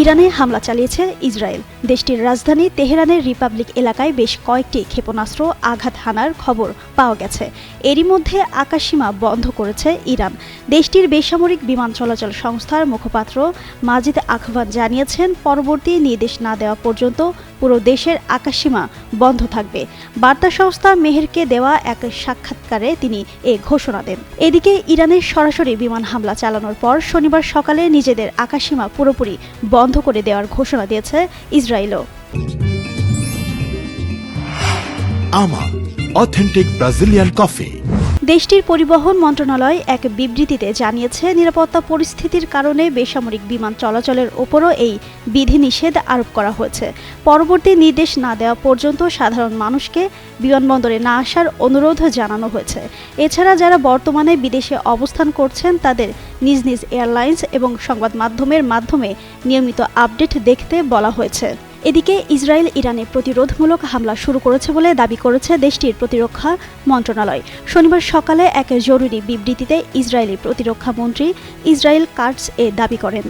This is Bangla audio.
ইরানে হামলা চালিয়েছে ইসরায়েল। দেশটির রাজধানী তেহরানের রিপাবলিক এলাকায় বেশ কয়েকটি ক্ষেপণাস্ত্র আঘাত হানার খবর পাওয়া গেছে। এরই মধ্যে আকাশসীমা বন্ধ করেছে ইরান। দেশটির বেসামরিক বিমান চলাচল সংস্থার মুখপাত্র মাজিদ আখভান জানিয়েছেন, পরবর্তী নির্দেশ না দেওয়া পর্যন্ত পুরো দেশের আকাশসীমা বন্ধ থাকবে। বার্তা সংস্থা মেহেরকে দেওয়া এক সাক্ষাৎকারে তিনি এ ঘোষণা দেন। এদিকে ইরানের সরাসরি বিমান হামলা চালানোর পর শনিবার সকালে নিজেদের আকাশসীমা পুরোপুরি বন্ধ করে দেওয়ার ঘোষণা দিয়েছে ইসরায়েলও। আমার অথেন্টিক ব্রাজিলিয়ান কফি। দেশটির পরিবহন মন্ত্রণালয় এক বিবৃতিতে জানিয়েছে, নিরাপত্তা পরিস্থিতির কারণে বেসামরিক বিমান চলাচলের ওপরও এই বিধিনিষেধ আরোপ করা হয়েছে। পরবর্তী নির্দেশ না দেওয়া পর্যন্ত সাধারণ মানুষকে বিমানবন্দরে না আসার অনুরোধ জানানো হয়েছে। এছাড়া যারা বর্তমানে বিদেশে অবস্থান করছেন তাদের নিজ নিজ এয়ারলাইন্স এবং সংবাদ মাধ্যমের মাধ্যমে নিয়মিত আপডেট দেখতে বলা হয়েছে। এদিকে ইসরায়েল ইরানে প্রতিরোধমূলক হামলা শুরু করেছে বলে দাবি করেছে দেশটির প্রতিরক্ষা মন্ত্রণালয়। শনিবার সকালে এক জরুরি বিবৃতিতে ইসরায়েলি প্রতিরক্ষা মন্ত্রী ইসরায়েল কাটস এ দাবি করেন।